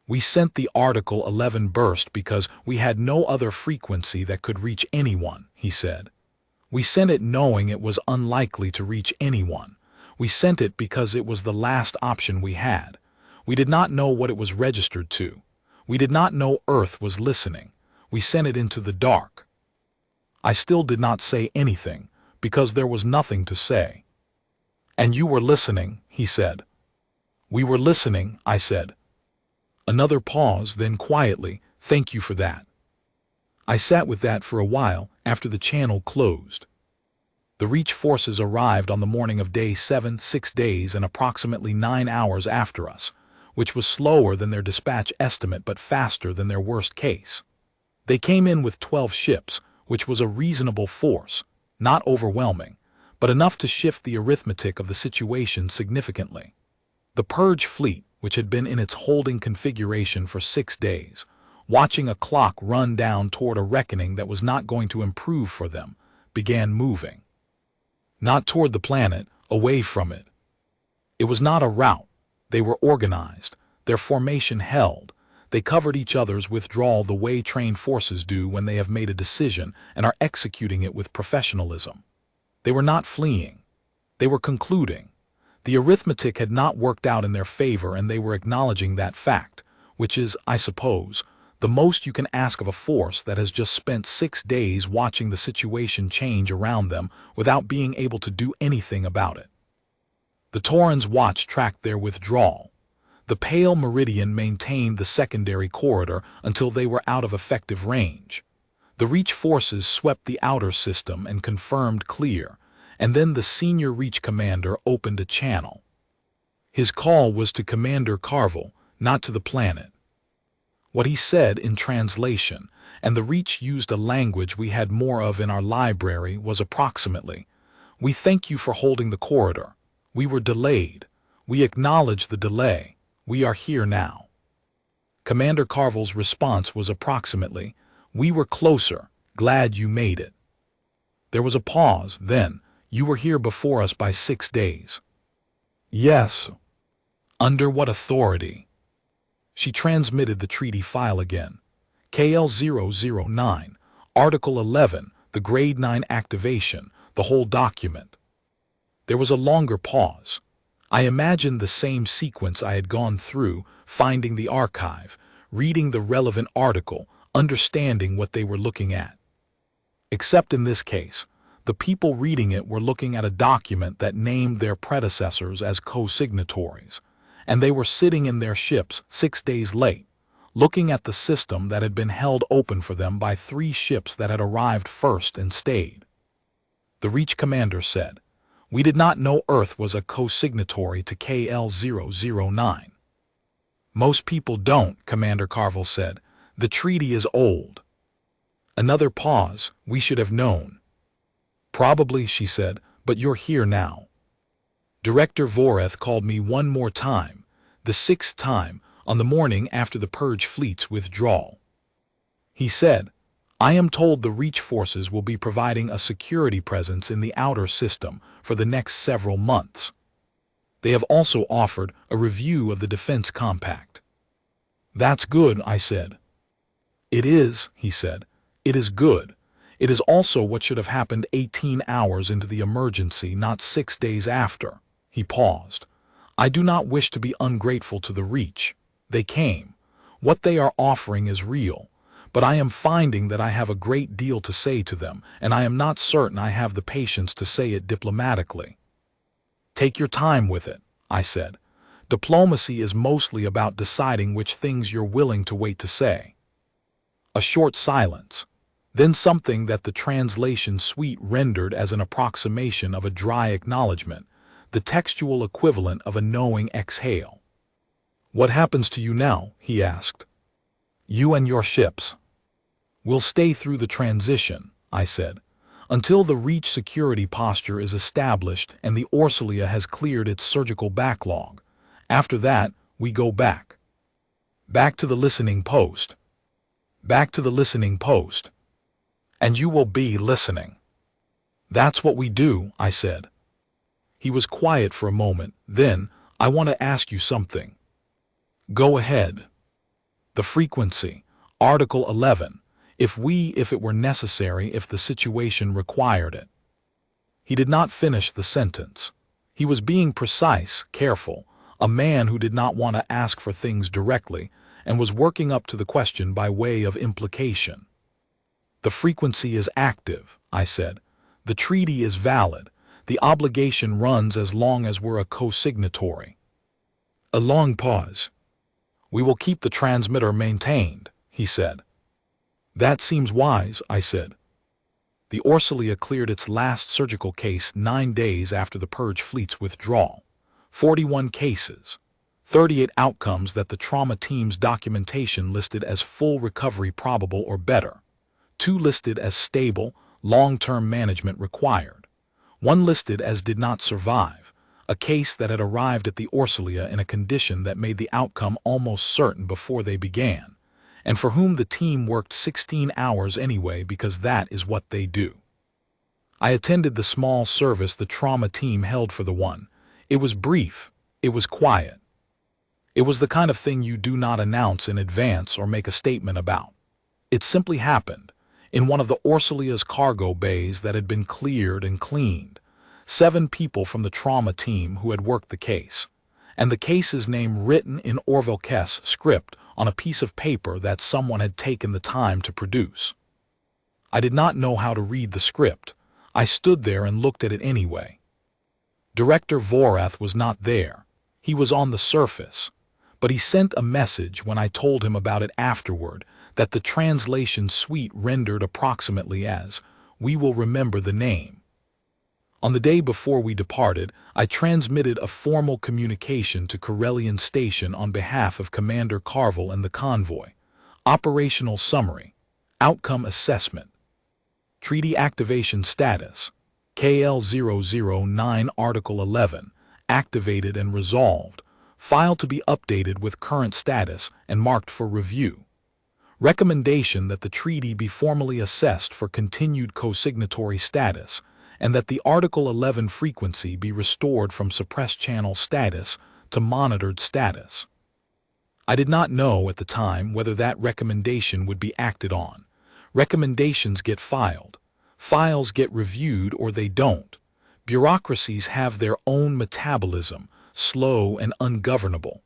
We sent the Article 11 burst because we had no other frequency that could reach anyone, he said. We sent it knowing it was unlikely to reach anyone. We sent it because it was the last option we had. We did not know what it was registered to. We did not know Earth was listening. We sent it into the dark. I still did not say anything, because there was nothing to say. And you were listening, he said. We were listening, I said. Another pause, then quietly, thank you for that. I sat with that for a while after the channel closed. The Reach forces arrived on the morning of day 7, 6 days and approximately 9 hours after us, which was slower than their dispatch estimate but faster than their worst case. They came in with 12 ships, which was a reasonable force, not overwhelming, but enough to shift the arithmetic of the situation significantly. The Purge fleet, which had been in its holding configuration for 6 days, watching a clock run down toward a reckoning that was not going to improve for them, began moving. Not toward the planet, away from it. It was not a rout. They were organized. Their formation held. They covered each other's withdrawal the way trained forces do when they have made a decision and are executing it with professionalism. They were not fleeing. They were concluding. The arithmetic had not worked out in their favor and they were acknowledging that fact, which is, I suppose, the most you can ask of a force that has just spent 6 days watching the situation change around them without being able to do anything about it. The Taurans watch tracked their withdrawal. The pale meridian maintained the secondary corridor until they were out of effective range. The Reach forces swept the outer system and confirmed clear, and then the senior Reach commander opened a channel. His call was to Commander Carvel, not to the planet. What he said in translation, and the Reach used a language we had more of in our library, was approximately, "We thank you for holding the corridor. We were delayed. We acknowledge the delay. We are here now." Commander Carvel's response was approximately, "We were closer. Glad you made it." There was a pause, then, "You were here before us by 6 days." "Yes." "Under what authority?" She transmitted the treaty file again. KL009, Article 11, the Grade 9 activation, the whole document. There was a longer pause. I imagined the same sequence I had gone through, finding the archive, reading the relevant article, understanding what they were looking at. Except in this case, the people reading it were looking at a document that named their predecessors as cosignatories, and they were sitting in their ships 6 days late, looking at the system that had been held open for them by 3 ships that had arrived first and stayed. The Reach commander said, "We did not know Earth was a cosignatory to KL009. "Most people don't," Commander Carvel said. "The treaty is old." Another pause. "We should have known." "Probably," she said, "but you're here now." Director Voreth called me one more time, the 6th time, on the morning after the Purge fleet's withdrawal. He said, "I am told the Reach forces will be providing a security presence in the outer system for the next several months. They have also offered a review of the defense compact." "That's good," I said. "It is," he said. "It is good. It is also what should have happened 18 hours into the emergency, not 6 days after." He paused. "I do not wish to be ungrateful to the Reach. They came. What they are offering is real, but I am finding that I have a great deal to say to them, and I am not certain I have the patience to say it diplomatically. Take your time with it, I said. Diplomacy is mostly about deciding which things you're willing to wait to say. A short silence, then something that the translation suite rendered as an approximation of a dry acknowledgement, the textual equivalent of a knowing exhale. What happens to you now? He asked. You and your ships. We'll stay through the transition, I said, until the reach security posture is established and the Orsilia has cleared its surgical backlog. After that, we go back. Back to the listening post. Back to the listening post. And you will be listening. That's what we do, I said. He was quiet for a moment. Then, I want to ask you something. Go ahead. The frequency, Article 11, if it were necessary, if the situation required it. He did not finish the sentence. He was being precise, careful, a man who did not want to ask for things directly, and was working up to the question by way of implication. The frequency is active, I said. The treaty is valid. The obligation runs as long as we're a cosignatory. A long pause. We will keep the transmitter maintained, he said. That seems wise, I said. The Orsilia cleared its last surgical case 9 days after the Purge fleet's withdrawal. 41 cases. 38 outcomes that the trauma team's documentation listed as full recovery probable or better. 2 listed as stable, long-term management required. 1 listed as did not survive, a case that had arrived at the Orsilia in a condition that made the outcome almost certain before they began, and for whom the team worked 16 hours anyway because that is what they do. I attended the small service the trauma team held for the one. It was brief, it was quiet. It was the kind of thing you do not announce in advance or make a statement about. It simply happened, in one of the Orsilia's cargo bays that had been cleared and cleaned. 7 people from the trauma team who had worked the case, and the case's name written in Warlords script on a piece of paper that someone had taken the time to produce. I did not know how to read the script. I stood there and looked at it anyway. Director Vorath was not there. He was on the surface. But he sent a message when I told him about it afterward that the translation suite rendered approximately as, "We will remember the name." On the day before we departed, I transmitted a formal communication to Corellian Station on behalf of Commander Carvel and the convoy. Operational summary. Outcome assessment. Treaty activation status. KL-009 Article 11. Activated and resolved. File to be updated with current status and marked for review. Recommendation that the treaty be formally assessed for continued cosignatory status, and that the Article 11 frequency be restored from suppressed channel status to monitored status. I did not know at the time whether that recommendation would be acted on. Recommendations get filed. Files get reviewed or they don't. Bureaucracies have their own metabolism, slow and ungovernable.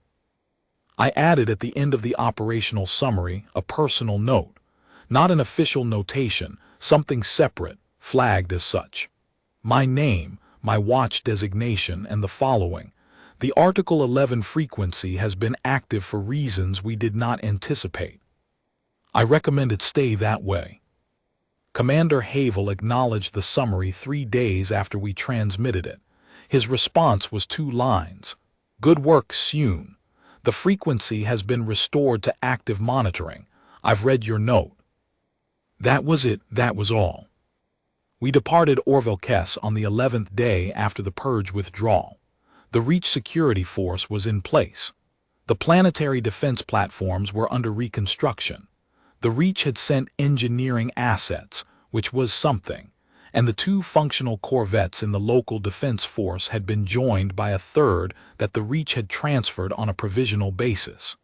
I added at the end of the operational summary a personal note, not an official notation, something separate, flagged as such. My name, my watch designation, and the following. The Article 11 frequency has been active for reasons we did not anticipate. I recommend it stay that way. Commander Havel acknowledged the summary 3 days after we transmitted it. His response was 2 lines. Good work, Sune. The frequency has been restored to active monitoring. I've read your note. That was it, that was all. We departed Warlords on the 11th day after the Purge withdrawal. The Reach security force was in place. The planetary defense platforms were under reconstruction. The Reach had sent engineering assets, which was something, and the 2 functional corvettes in the local defense force had been joined by a third that the Reach had transferred on a provisional basis.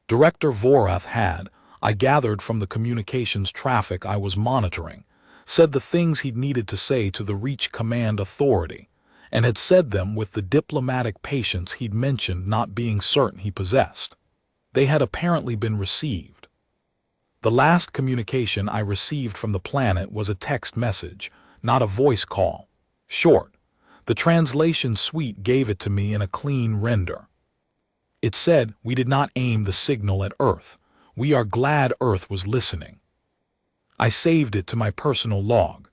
Director Vorath had, I gathered from the communications traffic I was monitoring, said the things he'd needed to say to the Reach Command Authority, and had said them with the diplomatic patience he'd mentioned not being certain he possessed. They had apparently been received. The last communication I received from the planet was a text message, not a voice call. Short. The translation suite gave it to me in a clean render. It said, "We did not aim the signal at Earth. We are glad Earth was listening." I saved it to my personal log.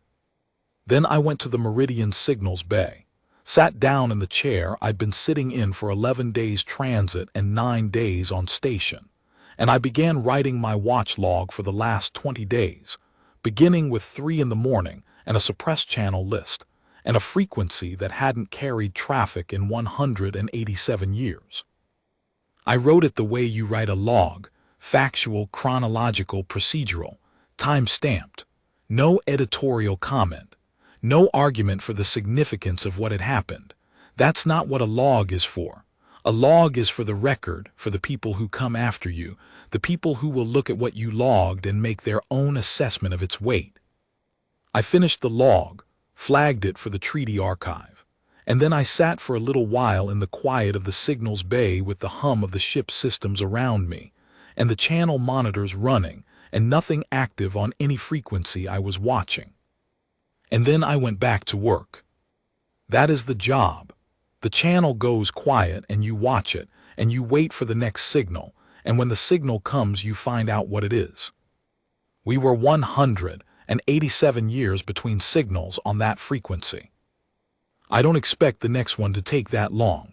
Then I went to the Meridian Signals Bay, sat down in the chair I'd been sitting in for 11 days transit and 9 days on station, and I began writing my watch log for the last 20 days, beginning with 3 in the morning and a suppressed channel list, and a frequency that hadn't carried traffic in 187 years. I wrote it the way you write a log, factual, chronological, procedural, time-stamped, no editorial comment, no argument for the significance of what had happened. That's not what a log is for. A log is for the record, for the people who come after you, the people who will look at what you logged and make their own assessment of its weight. I finished the log, flagged it for the treaty archive, and then I sat for a little while in the quiet of the signals bay with the hum of the ship's systems around me, and the channel monitors running, and nothing active on any frequency I was watching. And then I went back to work. That is the job. The channel goes quiet and you watch it, and you wait for the next signal, and when the signal comes you find out what it is. We were 187 years between signals on that frequency. I don't expect the next one to take that long.